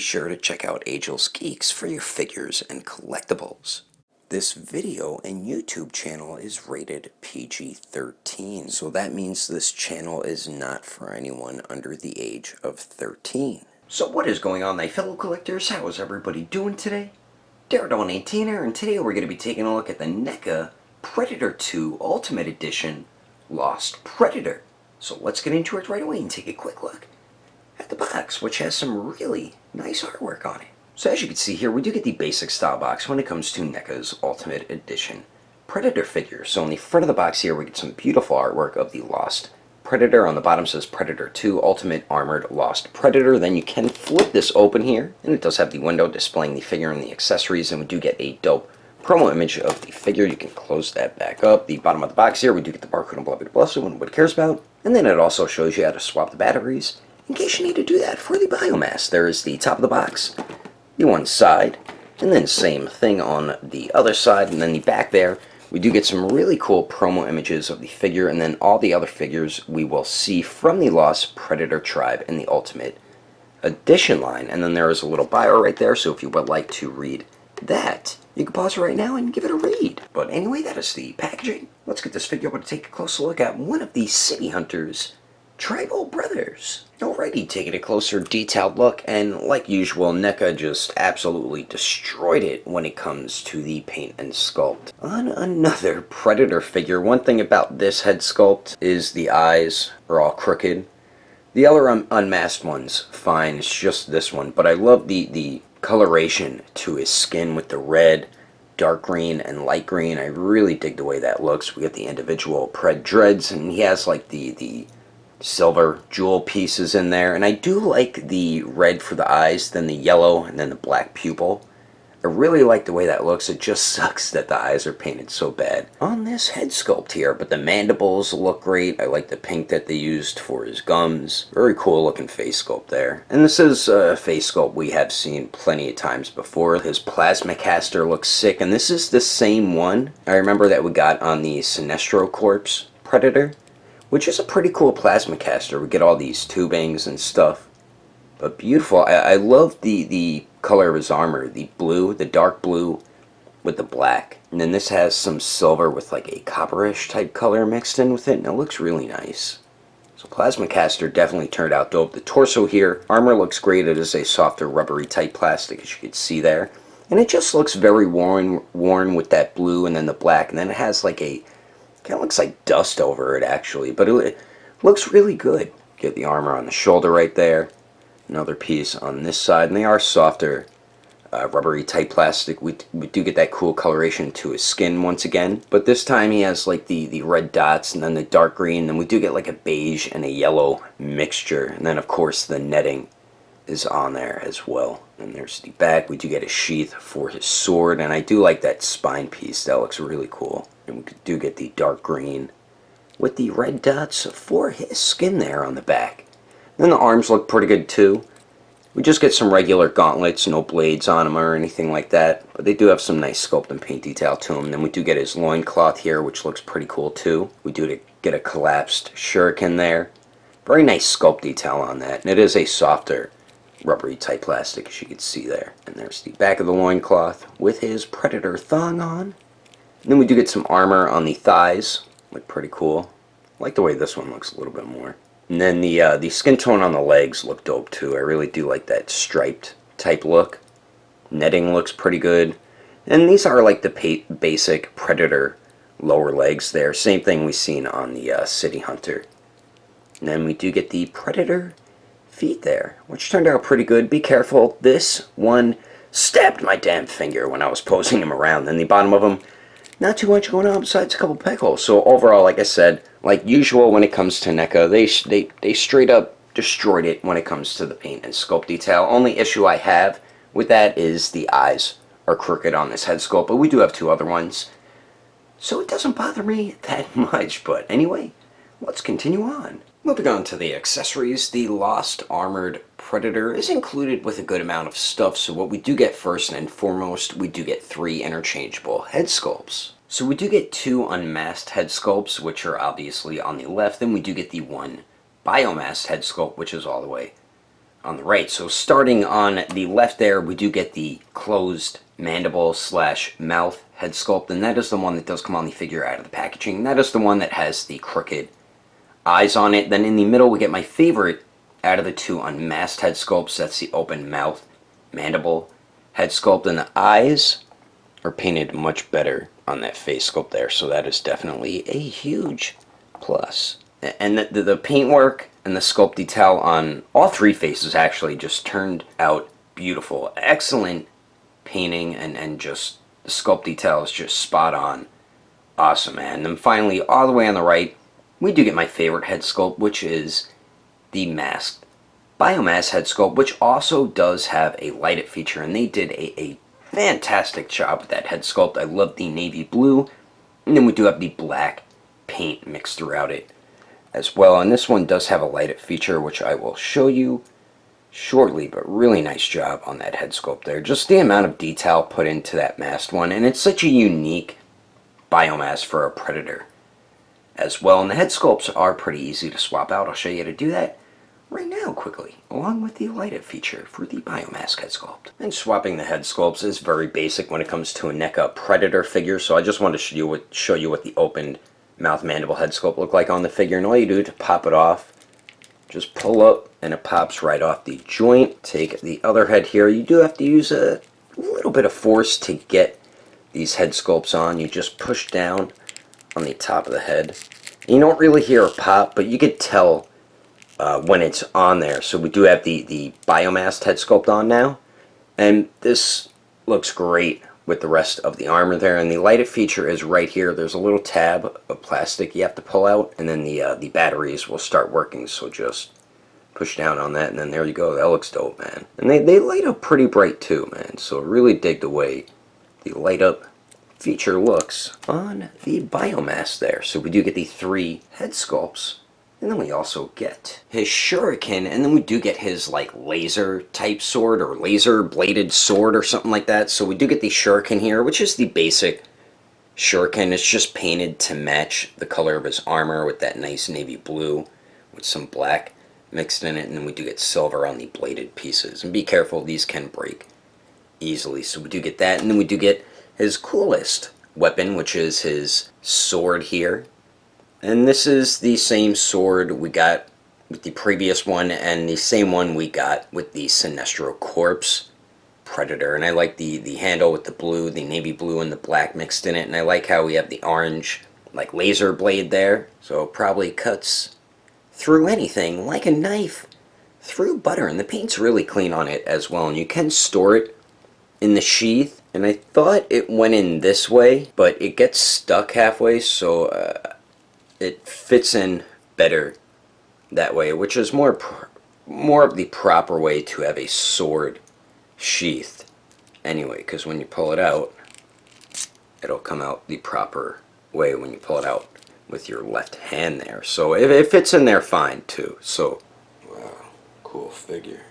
sure to check out Agelessgeeks for your figures and collectibles. This video and YouTube channel is rated PG-13, so that means this channel is not for anyone under the age of 13. So what is going on, my fellow collectors? How is everybody doing today? Daredevil18 here, and today we're going to be taking a look at the Neca Predator 2 Ultimate Edition Lost Predator. So let's get into it right away and take a quick look at the box, which has some really nice artwork on it. So as you can see here, we do get the basic style box when it comes to Neca's Ultimate Edition Predator figure. So on the front of the box here, we get some beautiful artwork of the Lost Predator. On the bottom says Predator 2 Ultimate Armored Lost Predator. Then you can flip this open here, and it does have the window displaying the figure and the accessories, and we do get a dope promo image of the figure. You can close that back up. The bottom of the box here, we do get the barcode and blah blah blah, so nobody cares about. And then it also shows you how to swap the batteries in case you need to do that for the biomass. There is the top of the box, the one side, and then same thing on the other side, and then the back there. We do get some really cool promo images of the figure, and then all the other figures we will see from the Lost Predator tribe in the Ultimate Edition line. And then there is a little bio right there, so if you would like to read that, you can pause right now and give it a read. But anyway, that is the packaging. Let's get this figure over to take a closer look at one of the City Hunters tribal brothers. Alrighty, taking a closer detailed look, and like usual, Neca just absolutely destroyed it when it comes to the paint and sculpt. On another Predator figure, one thing about this head sculpt is the eyes are all crooked. The other unmasked one's fine, it's just this one, but I love the coloration to his skin with the red, dark green, and light green. I really dig the way that looks. We get the individual Pred dreads, and he has like the silver jewel pieces in there, and I do like the red for the eyes, then the yellow, and then the black pupil. I really like the way that looks. It just sucks that the eyes are painted so bad on this head sculpt here, but the mandibles look great. I like the pink that they used for his gums. Very cool looking face sculpt there. And this is a face sculpt we have seen plenty of times before. His plasma caster looks sick, and this is the same one I remember that we got on the Sinestro Corpse Predator, which is a pretty cool plasma caster. We get all these tubings and stuff, but beautiful. I love the color of his armor, the blue, the dark blue with the black, and then this has some silver with like a copperish type color mixed in with it, and it looks really nice. So plasma caster definitely turned out dope. The torso here, armor looks great. It is a softer rubbery type plastic, as you can see there, and it just looks very worn with that blue and then the black, and then it has like a kind of looks like dust over it actually, but it looks really good. Get the armor on the shoulder right there, another piece on this side, and they are softer rubbery type plastic. We do get that cool coloration to his skin once again, but this time he has like the red dots and then the dark green, then we do get like a beige and a yellow mixture, and then of course the netting is on there as well. And there's the back. We do get a sheath for his sword, and I do like that spine piece. That looks really cool. And we do get the dark green with the red dots for his skin there on the back. Then the arms look pretty good too. We just get some regular gauntlets, no blades on them or anything like that, but they do have some nice sculpt and paint detail to them. And then we do get his loincloth here, which looks pretty cool too. We do get a collapsed shuriken there. Very nice sculpt detail on that, and it is a softer rubbery type plastic, as you can see there. And there's the back of the loincloth with his Predator thong on. And then we do get some armor on the thighs, look pretty cool. I like the way this one looks a little bit more. And then the skin tone on the legs look dope too. I really do like that striped type look. Netting looks pretty good. And these are like the basic Predator lower legs there. Same thing we've seen on the City Hunter. And then we do get the Predator feet there, which turned out pretty good. Be careful, this one stabbed my damn finger when I was posing him around. And the bottom of him, not too much going on besides a couple peg holes. So overall, like I said, like usual when it comes to Neca, they straight up destroyed it when it comes to the paint and sculpt detail. Only issue I have with that is the eyes are crooked on this head sculpt, but we do have two other ones, so it doesn't bother me that much. But anyway, let's continue on. Moving on to the accessories, the Lost Armored Predator is included with a good amount of stuff. So what we do get first and foremost, we do get 3 interchangeable head sculpts. So we do get 2 unmasked head sculpts, which are obviously on the left. Then we do get the 1 biomasked head sculpt, which is all the way on the right. So starting on the left there, we do get the closed mandible slash mouth head sculpt, and that is the one that does come on the figure out of the packaging. That is the one that has the crooked eyes on it. Then in the middle, we get my favorite out of the two unmasked head sculpts. That's the open mouth mandible head sculpt, and the eyes are painted much better on that face sculpt there, so that is definitely a huge plus. And the paintwork and the sculpt detail on all three faces actually just turned out beautiful. Excellent painting, and just the sculpt detail is just spot on. Awesome, man. And then finally, all the way on the right, we do get my favorite head sculpt, which is the masked biomass head sculpt, which also does have a light up feature, and they did a fantastic job with that head sculpt. I love the navy blue, and then we do have the black paint mixed throughout it as well. And this one does have a light up feature, which I will show you shortly, but really nice job on that head sculpt there. Just the amount of detail put into that masked one, and it's such a unique biomass for a predator as well. And the head sculpts are pretty easy to swap out. I'll show you how to do that right now quickly, along with the light up feature for the biomask head sculpt. And swapping the head sculpts is very basic when it comes to a Neca predator figure, so I just wanted to show you what the opened mouth mandible head sculpt look like on the figure. And all you do to pop it off, just pull up and it pops right off the joint. Take the other head here. You do have to use a little bit of force to get these head sculpts on. You just push down on the top of the head. You don't really hear a pop, but you could tell when it's on there. So we do have the biomass head sculpt on now, and this looks great with the rest of the armor there. And the lighted feature is right here. There's a little tab of plastic you have to pull out, and then the batteries will start working. So just push down on that, and then there you go. That looks dope, man. And they light up pretty bright too, man. So really dig the way the light up feature looks on the biomass there. So we do get the 3 head sculpts, and then we also get his shuriken, and then we do get his like laser type sword or laser bladed sword or something like that. So we do get the shuriken here, which is the basic shuriken. It's just painted to match the color of his armor with that nice navy blue with some black mixed in it, and then we do get silver on the bladed pieces. And be careful, these can break easily. So we do get that, and then we do get his coolest weapon, which is his sword here. And this is the same sword we got with the previous one, and the same one we got with the Sinestro Corpse Predator. And I like the handle with the blue, the navy blue and the black mixed in it, and I like how we have the orange like laser blade there. So it probably cuts through anything like a knife through butter, and the paint's really clean on it as well. And you can store it in the sheath, and I thought it went in this way, but it gets stuck halfway, so it fits in better that way, which is more of the proper way to have a sword sheathed anyway, because when you pull it out, it'll come out the proper way when you pull it out with your left hand there. So it fits in there fine too. So wow, cool figure.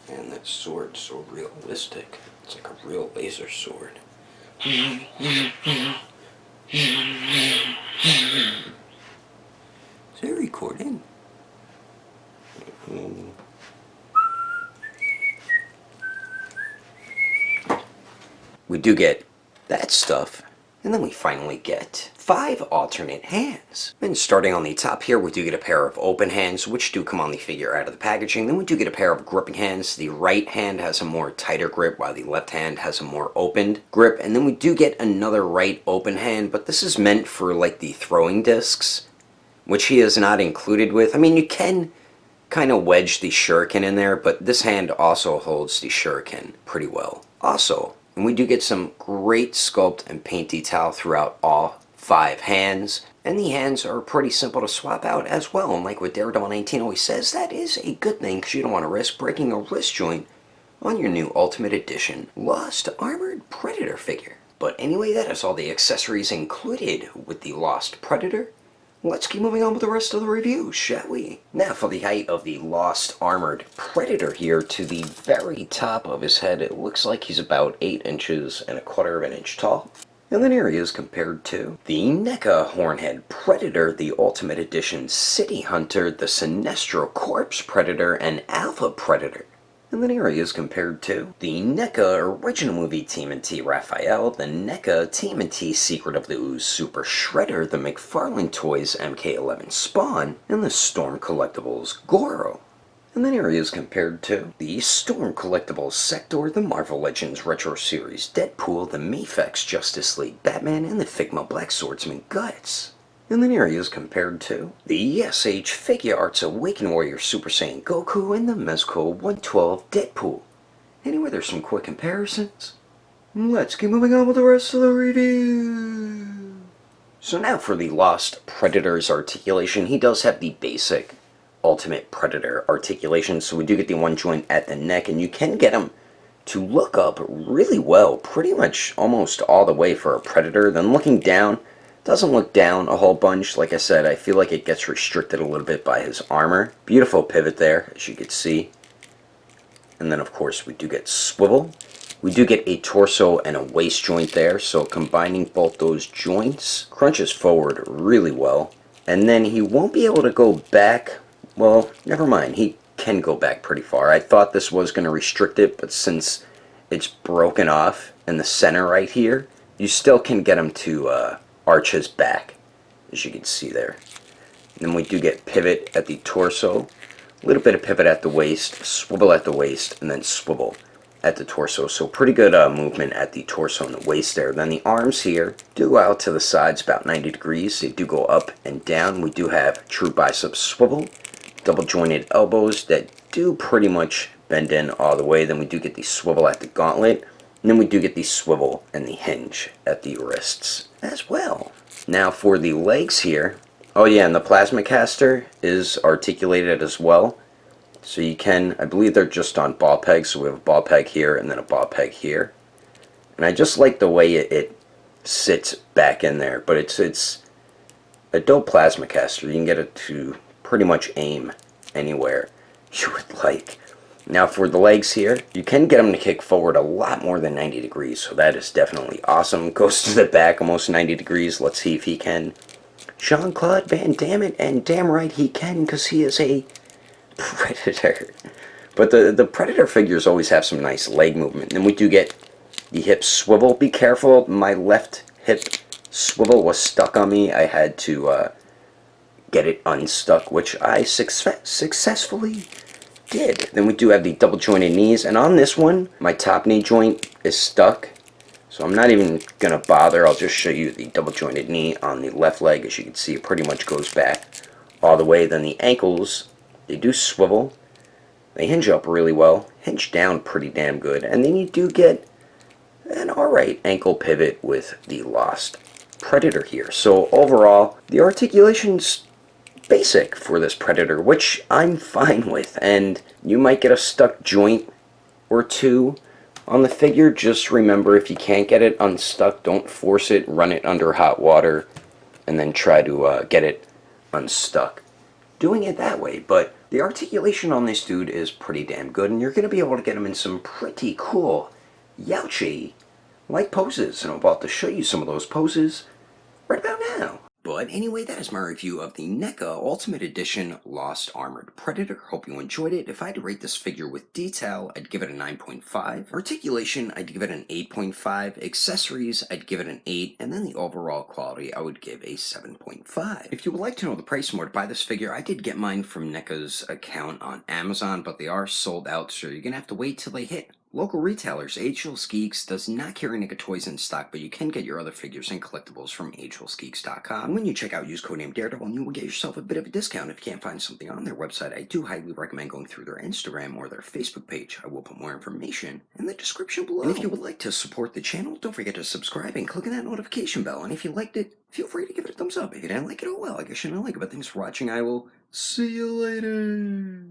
And that sword's so realistic. It's like a real laser sword. Is it recording? We do get that stuff, and then we finally get 5 alternate hands. And starting on the top here, we do get a pair of open hands, which do come on the figure out of the packaging. Then we do get a pair of gripping hands. The right hand has a more tighter grip, while the left hand has a more opened grip. And then we do get another right open hand, but this is meant for like the throwing discs, which he is not included with. I mean, you can kind of wedge the shuriken in there, but this hand also holds the shuriken pretty well. Also, and we do get some great sculpt and paint detail throughout all 5 hands, and the hands are pretty simple to swap out as well. And like what Daredevil 19 always says, that is a good thing, because you don't want to risk breaking a wrist joint on your new Ultimate Edition Lost Armored Predator figure. But anyway, that is all the accessories included with the Lost Predator. Let's keep moving on with the rest of the review, shall we? Now for the height of the Lost Armored Predator here, to the very top of his head, it looks like he's about 8 inches and 1/4 of an inch tall. And then here he is compared to the Neca Hornhead Predator, the Ultimate Edition City Hunter, the Sinestro Corpse Predator, and Alpha Predator. And then here he is compared to the Neca Original Movie TMNT Raphael, the Neca TMNT Secret of the Ooze Super Shredder, the McFarlane Toys MK11 Spawn, and the Storm Collectibles Goro. And then here he is compared to the Storm Collectibles Sector, the Marvel Legends Retro Series Deadpool, the Mafex Justice League Batman, and the Figma Black Swordsman Guts. And then here he is compared to the SH Figure Arts Awakened Warrior Super Saiyan Goku and the Mezco 112 Deadpool. Anyway, there's some quick comparisons. Let's keep moving on with the rest of the review. So now for the Lost Predator's articulation, he does have the basic Ultimate Predator articulation, so we do get the one joint at the neck, and you can get him to look up really well, pretty much almost all the way for a Predator. Then looking down, doesn't look down a whole bunch. Like I said, I feel like it gets restricted a little bit by his armor. Beautiful pivot there, as you can see. And then of course we do get swivel. We do get a torso and a waist joint there, so combining both those joints crunches forward really well. And then he won't be able to go back. Well, never mind, he can go back pretty far. I thought this was going to restrict it, but since it's broken off in the center right here, you still can get him to arch his back, as you can see there. And then we do get pivot at the torso, a little bit of pivot at the waist, swivel at the waist, and then swivel at the torso. So pretty good movement at the torso and the waist there. Then the arms here do go out to the sides about 90 degrees. They do go up and down. We do have true bicep swivel, double jointed elbows that do pretty much bend in all the way. Then we do get the swivel at the gauntlet, and then we do get the swivel and the hinge at the wrists as well. Now for the legs here, oh yeah, and the plasma caster is articulated as well. So you can, I believe they're just on ball pegs, so we have a ball peg here and then a ball peg here. And I just like the way it sits back in there, but it's a dope plasma caster. You can get it to pretty much aim anywhere you would like. Now for the legs here, you can get them to kick forward a lot more than 90 degrees, so that is definitely awesome. Goes to the back almost 90 degrees. Let's see if he can. Jean-Claude Van Damme, and damn right he can, because he is a Predator. But the Predator figures always have some nice leg movement. And we do get the hip swivel. Be careful, my left hip swivel was stuck on me. I had to get it unstuck, which I successfully did. Then we do have the double jointed knees, and on this one, my top knee joint is stuck. So I'm not even gonna bother. I'll just show you the double jointed knee on the left leg. As you can see, it pretty much goes back all the way. Then the ankles, they do swivel. They hinge up really well, hinge down pretty damn good, and then you do get an alright ankle pivot with the Lost Predator here. So overall, the articulation's basic for this Predator, which I'm fine with, and you might get a stuck joint or two on the figure. Just remember, if you can't get it unstuck, don't force it, run it under hot water, and then try to get it unstuck doing it that way. But the articulation on this dude is pretty damn good, and you're going to be able to get him in some pretty cool Yaochi like poses, and I'm about to show you some of those poses right about now. But anyway, that is my review of the Neca Ultimate Edition Lost Armored Predator. Hope you enjoyed it. If I had to rate this figure with detail, I'd give it a 9.5. Articulation, I'd give it an 8.5. Accessories, I'd give it an 8. And then the overall quality, I would give a 7.5. If you would like to know the price more to buy this figure, I did get mine from Neca's account on Amazon, but they are sold out, so you're going to have to wait till they hit local retailers. Agelessgeeks does not carry Neca toys in stock, but you can get your other figures and collectibles from Agelessgeeks.com. When you check out, use code name Daredevil, and you will get yourself a bit of a discount. If you can't find something on their website, I do highly recommend going through their Instagram or their Facebook page. I will put more information in the description below. And if you would like to support the channel, don't forget to subscribe and click on that notification bell. And if you liked it, feel free to give it a thumbs up. If you didn't like it, oh well, I guess you didn't like it. But thanks for watching. I will see you later.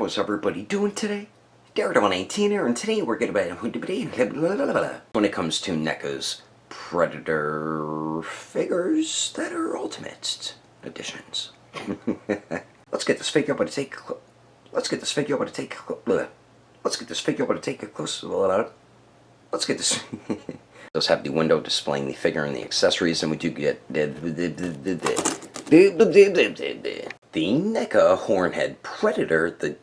How's everybody doing today? Daredevil19 here, and today we're going to when it comes to NECA's Predator figures that are Ultimate editions. Let's get this figure up to take a Let's get this figure up to take a close Let's get this does have the window displaying the figure and the accessories, and we do get the NECA Hornhead Predator, the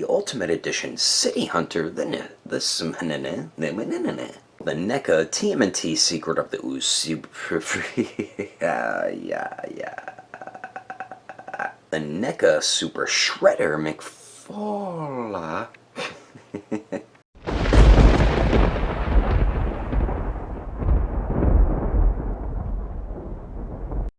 Ultimate Edition City Hunter, the NECA TMNT Secret of the Ooze, the NECA Super Shredder McFarlane,